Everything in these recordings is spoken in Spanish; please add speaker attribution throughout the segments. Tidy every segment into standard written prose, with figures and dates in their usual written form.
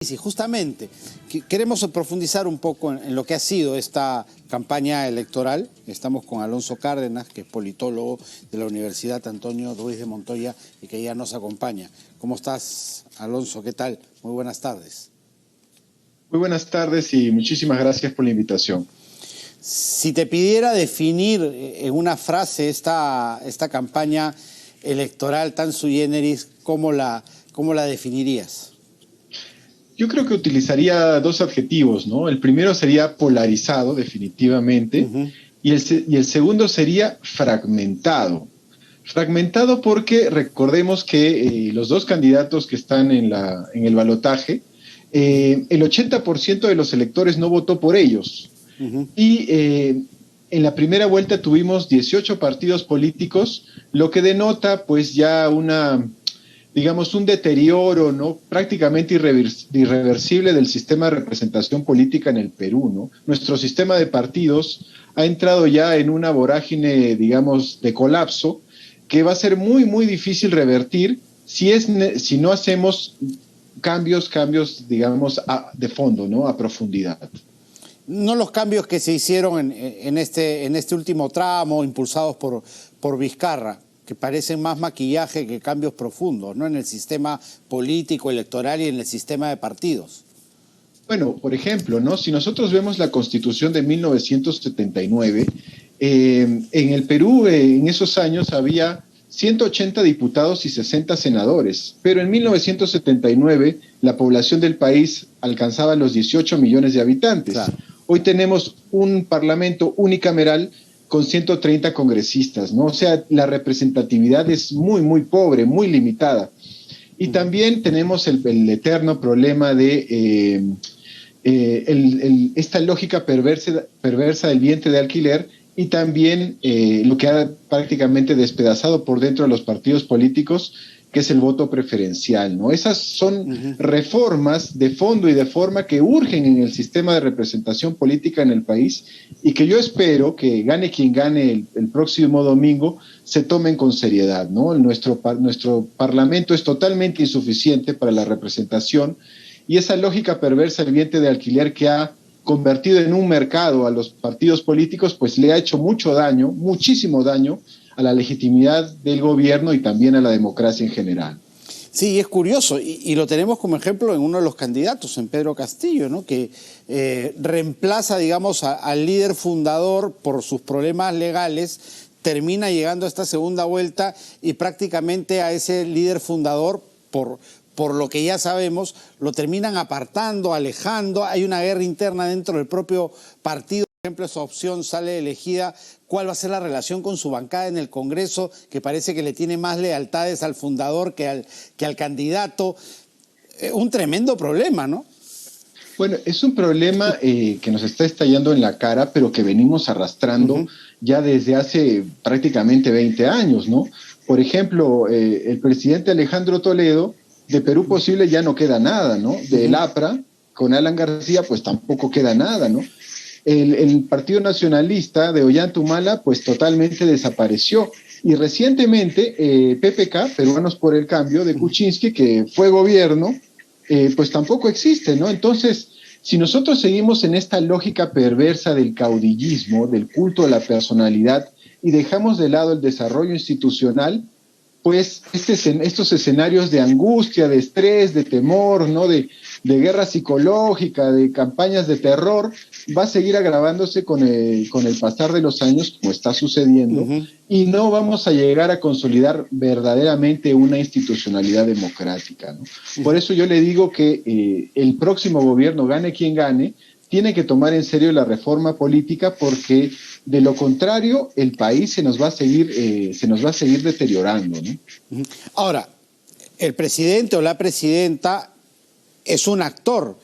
Speaker 1: Sí, justamente, queremos profundizar un poco en lo que ha sido esta campaña electoral. Estamos con Alonso Cárdenas, que es politólogo de la Universidad Antonio Ruiz de Montoya y que ya nos acompaña. ¿Cómo estás, Alonso? ¿Qué tal? Muy buenas tardes.
Speaker 2: Muy buenas tardes y muchísimas gracias por la invitación.
Speaker 1: Si te pidiera definir en una frase esta campaña electoral tan sui generis, ¿cómo la definirías?
Speaker 2: Yo creo que utilizaría dos adjetivos, ¿no? El primero sería polarizado, definitivamente, y el segundo sería fragmentado. Fragmentado porque recordemos que los dos candidatos que están en el balotaje, el 80% de los electores no votó por ellos. Y en la primera vuelta tuvimos 18 partidos políticos, lo que denota pues ya digamos, un deterioro, ¿no?, prácticamente irreversible del sistema de representación política en el Perú, ¿no? Nuestro sistema de partidos ha entrado ya en una vorágine, digamos, de colapso, que va a ser muy, muy difícil revertir si no hacemos cambios, digamos, de fondo, ¿no?, a profundidad.
Speaker 1: No los cambios que se hicieron en este último tramo, impulsados por Vizcarra, que parecen más maquillaje que cambios profundos, ¿no?, en el sistema político, electoral y en el sistema de partidos.
Speaker 2: Bueno, por ejemplo, ¿no?, si nosotros vemos la Constitución de 1979, en el Perú en esos años había 180 diputados y 60 senadores, pero en 1979 la población del país alcanzaba los 18 millones de habitantes. Claro. Hoy tenemos un parlamento unicameral con 130 congresistas, ¿no? O sea, la representatividad es muy, muy pobre, muy limitada. Y también tenemos el eterno problema de esta lógica perversa del vientre de alquiler y también lo que ha prácticamente despedazado por dentro de los partidos políticos, que es el voto preferencial, ¿no? Esas son reformas de fondo y de forma que urgen en el sistema de representación política en el país y que yo espero que gane quien gane el próximo domingo, se tomen con seriedad, ¿no? Nuestro parlamento es totalmente insuficiente para la representación y esa lógica perversa del vientre de alquiler que ha convertido en un mercado a los partidos políticos, pues le ha hecho mucho daño, muchísimo daño, a la legitimidad del gobierno y también a la democracia en general.
Speaker 1: Sí, es curioso, y lo tenemos como ejemplo en uno de los candidatos, en Pedro Castillo, ¿no?, que reemplaza, digamos, al líder fundador por sus problemas legales, termina llegando a esta segunda vuelta y prácticamente a ese líder fundador, por lo que ya sabemos, lo terminan apartando, alejando. Hay una guerra interna dentro del propio partido. Por ejemplo, esa opción sale elegida. ¿Cuál va a ser la relación con su bancada en el Congreso, que parece que le tiene más lealtades al fundador que al candidato? Un tremendo problema, ¿no?
Speaker 2: Bueno, es un problema que nos está estallando en la cara, pero que venimos arrastrando ya desde hace prácticamente 20 años, ¿no? Por ejemplo, el presidente Alejandro Toledo, de Perú Posible ya no queda nada, ¿no? Del APRA, con Alan García, pues tampoco queda nada, ¿no? El Partido Nacionalista de Ollanta Humala, pues totalmente desapareció. Y recientemente, PPK, Peruanos por el Cambio, de Kuczynski, que fue gobierno, pues tampoco existe, ¿no? Entonces, si nosotros seguimos en esta lógica perversa del caudillismo, del culto a la personalidad, y dejamos de lado el desarrollo institucional, pues estos escenarios de angustia, de estrés, de temor, ¿no?, de guerra psicológica, de campañas de terror, va a seguir agravándose con el pasar de los años, como está sucediendo, y no vamos a llegar a consolidar verdaderamente una institucionalidad democrática, ¿no? Por eso yo le digo que el próximo gobierno, gane quien gane, tiene que tomar en serio la reforma política, porque de lo contrario el país se nos va a seguir deteriorando, ¿no?
Speaker 1: Ahora, el presidente o la presidenta es un actor.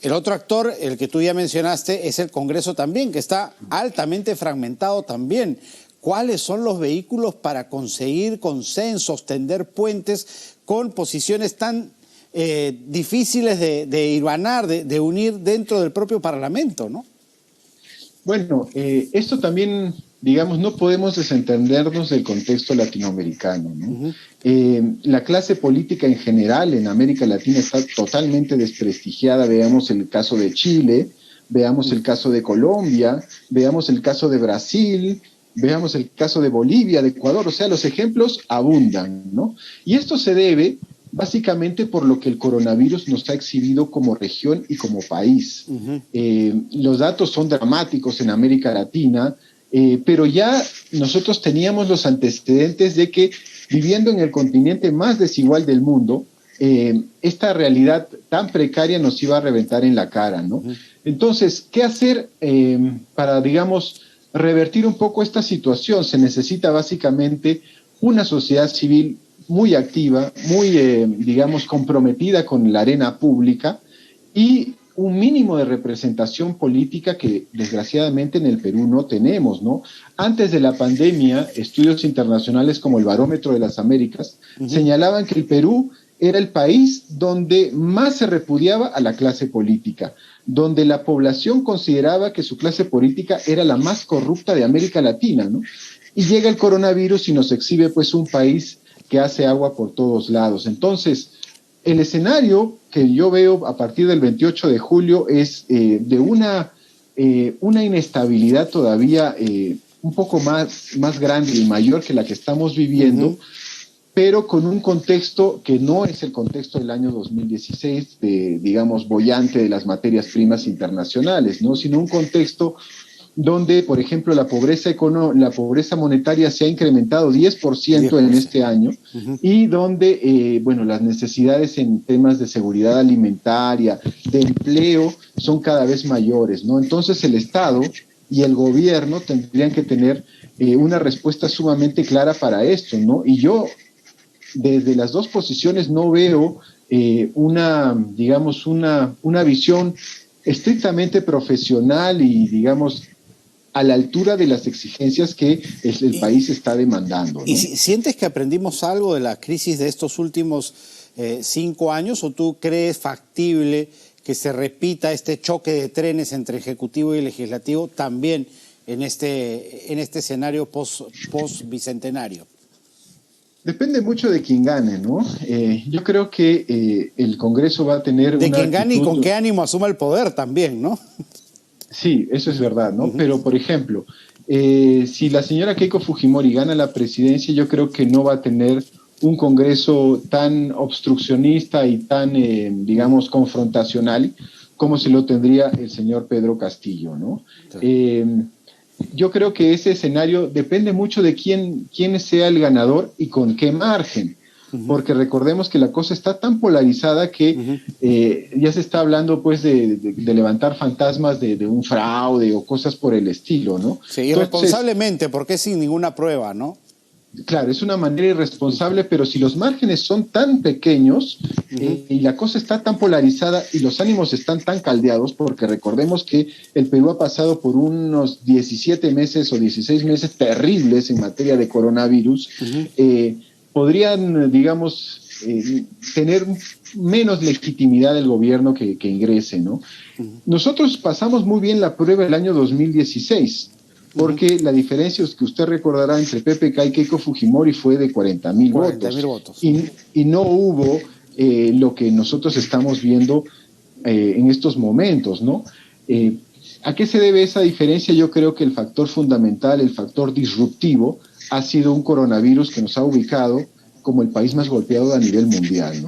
Speaker 1: El otro actor, el que tú ya mencionaste, es el Congreso también, que está altamente fragmentado también. ¿Cuáles son los vehículos para conseguir consensos, tender puentes con posiciones tan difíciles de hilvanar, de unir dentro del propio Parlamento, ¿no?
Speaker 2: Bueno, esto también digamos, no podemos desentendernos del contexto latinoamericano, ¿no? La clase política en general en América Latina está totalmente desprestigiada. Veamos el caso de Chile, veamos el caso de Colombia, veamos el caso de Brasil, veamos el caso de Bolivia, de Ecuador. O sea, los ejemplos abundan, ¿no? Y esto se debe básicamente por lo que el coronavirus nos ha exhibido como región y como país. Los datos son dramáticos en América Latina, pero ya nosotros teníamos los antecedentes de que viviendo en el continente más desigual del mundo, esta realidad tan precaria nos iba a reventar en la cara, ¿no? Entonces, ¿qué hacer para, digamos, revertir un poco esta situación? Se necesita básicamente una sociedad civil muy activa, muy, digamos, comprometida con la arena pública y un mínimo de representación política que desgraciadamente en el Perú no tenemos, ¿no? Antes de la pandemia, estudios internacionales como el Barómetro de las Américas señalaban que el Perú era el país donde más se repudiaba a la clase política, donde la población consideraba que su clase política era la más corrupta de América Latina, ¿no? Y llega el coronavirus y nos exhibe pues un país que hace agua por todos lados. Entonces, el escenario que yo veo a partir del 28 de julio es de una inestabilidad todavía un poco más grande y mayor que la que estamos viviendo, pero con un contexto que no es el contexto del año 2016, digamos, boyante de las materias primas internacionales, ¿no? Sino un contexto donde, por ejemplo, la pobreza monetaria se ha incrementado 10% en este año y donde, bueno, las necesidades en temas de seguridad alimentaria, de empleo, son cada vez mayores, ¿no? Entonces el Estado y el gobierno tendrían que tener una respuesta sumamente clara para esto, ¿no? Y yo, desde las dos posiciones, no veo una visión estrictamente profesional y, digamos, a la altura de las exigencias que el país está demandando, ¿no?
Speaker 1: ¿Y sientes que aprendimos algo de la crisis de estos últimos 5 años o tú crees factible que se repita este choque de trenes entre Ejecutivo y Legislativo también en este escenario post-bicentenario?
Speaker 2: Depende mucho de quién gane, ¿no? Yo creo que el Congreso va a tener
Speaker 1: de quien gane y con qué ánimo asuma el poder también, ¿no?
Speaker 2: Sí, eso es verdad, ¿no? Pero, por ejemplo, si la señora Keiko Fujimori gana la presidencia, yo creo que no va a tener un Congreso tan obstruccionista y tan, digamos, confrontacional como se lo tendría el señor Pedro Castillo, ¿no? Sí. Yo creo que ese escenario depende mucho de quién sea el ganador y con qué margen. Porque recordemos que la cosa está tan polarizada que ya se está hablando pues de levantar fantasmas de un fraude o cosas por el estilo, ¿no?
Speaker 1: Sí, irresponsablemente, porque es sin ninguna prueba, ¿no?
Speaker 2: Claro, es una manera irresponsable, pero si los márgenes son tan pequeños y la cosa está tan polarizada y los ánimos están tan caldeados, porque recordemos que el Perú ha pasado por unos 17 meses o 16 meses terribles en materia de coronavirus, podrían, digamos, tener menos legitimidad del gobierno que ingrese, ¿no? Nosotros pasamos muy bien la prueba el año 2016, porque la diferencia es que usted recordará entre PPK y Keiko Fujimori fue de 40,000 votos. Y no hubo lo que nosotros estamos viendo en estos momentos, ¿no? ¿A qué se debe esa diferencia? Yo creo que el factor fundamental, el factor disruptivo, ha sido un coronavirus que nos ha ubicado como el país más golpeado a nivel mundial, ¿no?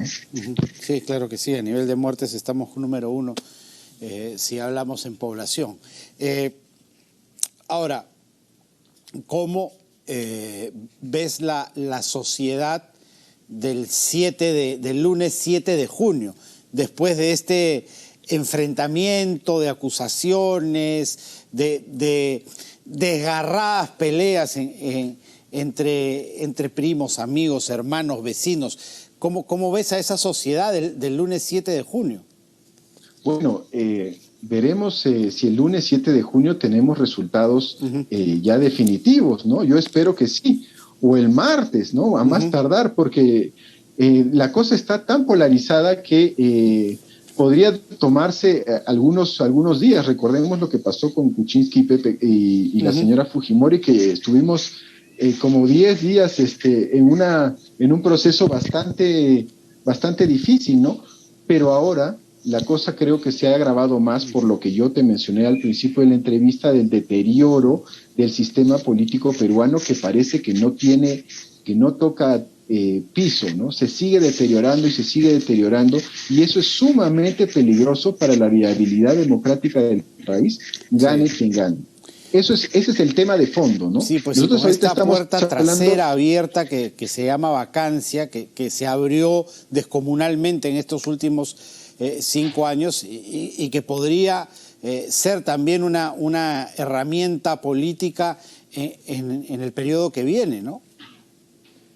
Speaker 1: Sí, claro que sí, a nivel de muertes estamos número 1, si hablamos en población. Ahora, ¿cómo ves la sociedad del lunes 7 de junio, después de este enfrentamiento de acusaciones, de desgarradas peleas entre primos, amigos, hermanos, vecinos? ¿Cómo ves a esa sociedad del lunes 7 de junio?
Speaker 2: Bueno, veremos si el lunes 7 de junio tenemos resultados ya definitivos, ¿no? Yo espero que sí, o el martes, ¿no? A más tardar, porque la cosa está tan polarizada que podría tomarse algunos días. Recordemos lo que pasó con Kuczynski y la señora Fujimori, que estuvimos como 10 días en un proceso bastante difícil, ¿no? Pero ahora la cosa creo que se ha agravado más por lo que yo te mencioné al principio de la entrevista, del deterioro del sistema político peruano, que parece que no toca piso, ¿no? Se sigue deteriorando y se sigue deteriorando, y eso es sumamente peligroso para la viabilidad democrática del país, gane quien gane. Ese es el tema de fondo, ¿no?
Speaker 1: Sí, pues nosotros ahorita esta puerta trasera abierta que se llama vacancia, que se abrió descomunalmente en estos últimos 5 años y que podría ser también una herramienta política en el periodo que viene, ¿no?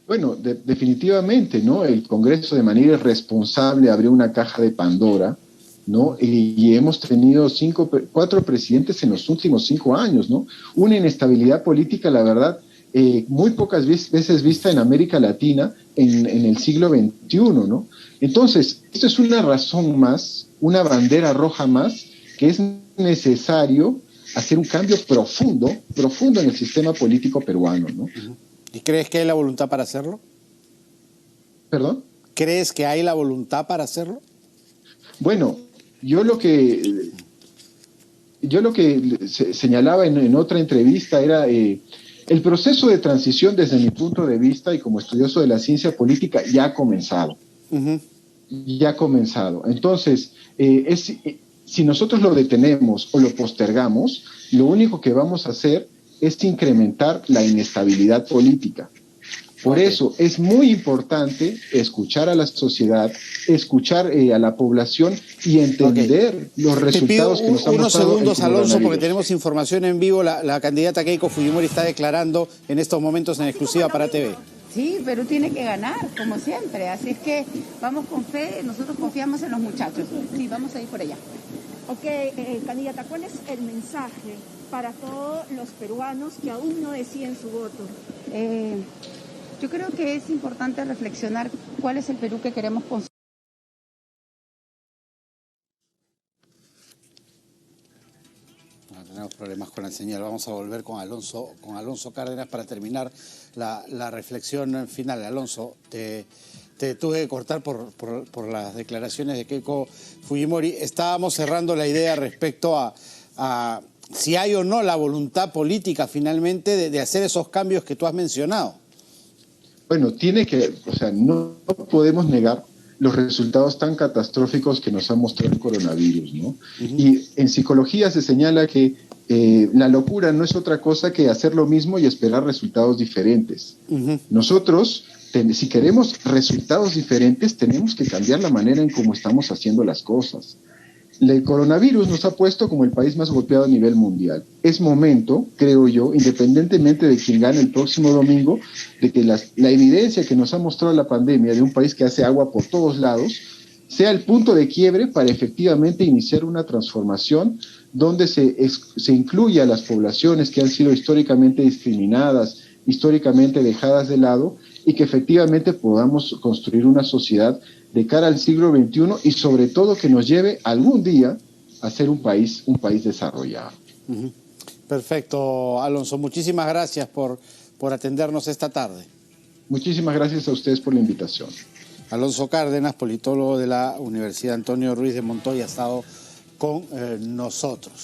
Speaker 2: Bueno, definitivamente, ¿no? El Congreso de manera irresponsable abrió una caja de Pandora, ¿no? Y hemos tenido 4 presidentes en los últimos 5 años, ¿no? Una inestabilidad política, la verdad, muy pocas veces vista en América Latina en el siglo XXI, ¿no? Entonces, esto es una razón más, una bandera roja más, que es necesario hacer un cambio profundo en el sistema político peruano, ¿no?
Speaker 1: ¿Y crees que hay la voluntad para hacerlo?
Speaker 2: ¿Perdón?
Speaker 1: ¿Crees que hay la voluntad para hacerlo?
Speaker 2: Bueno, yo lo que señalaba en otra entrevista era el proceso de transición desde mi punto de vista y como estudioso de la ciencia política ya ha comenzado. Ya ha comenzado. Entonces, si nosotros lo detenemos o lo postergamos, lo único que vamos a hacer es incrementar la inestabilidad política. Por eso es muy importante escuchar a la sociedad, escuchar a la población y entender los resultados que nos han mostrado.
Speaker 1: Unos segundos, Alonso, porque tenemos información en vivo. La candidata Keiko Fujimori está declarando en estos momentos en exclusiva para TV.
Speaker 3: Sí, Perú tiene que ganar, como siempre. Así es que vamos con fe, nosotros confiamos en los muchachos. Sí, vamos a ir por allá.
Speaker 4: Ok, candidata, ¿cuál es el mensaje para todos los peruanos que aún no deciden su voto?
Speaker 3: Yo creo que es importante reflexionar cuál es el Perú que queremos construir.
Speaker 1: Tenemos problemas con la señal. Vamos a volver con Alonso Cárdenas para terminar la reflexión final. Alonso, te tuve que cortar por las declaraciones de Keiko Fujimori. Estábamos cerrando la idea respecto a si hay o no la voluntad política finalmente de hacer esos cambios que tú has mencionado.
Speaker 2: Bueno, no podemos negar los resultados tan catastróficos que nos ha mostrado el coronavirus, ¿no? Y en psicología se señala que la locura no es otra cosa que hacer lo mismo y esperar resultados diferentes. Nosotros, si queremos resultados diferentes, tenemos que cambiar la manera en cómo estamos haciendo las cosas. El coronavirus nos ha puesto como el país más golpeado a nivel mundial. Es momento, creo yo, independientemente de quién gane el próximo domingo, de que la evidencia que nos ha mostrado la pandemia de un país que hace agua por todos lados sea el punto de quiebre para efectivamente iniciar una transformación donde se incluya a las poblaciones que han sido históricamente discriminadas, históricamente dejadas de lado, y que efectivamente podamos construir una sociedad de cara al siglo XXI y sobre todo que nos lleve algún día a ser un país desarrollado.
Speaker 1: Perfecto, Alonso. Muchísimas gracias por atendernos esta tarde.
Speaker 2: Muchísimas gracias a ustedes por la invitación.
Speaker 1: Alonso Cárdenas, politólogo de la Universidad Antonio Ruiz de Montoya, ha estado con nosotros.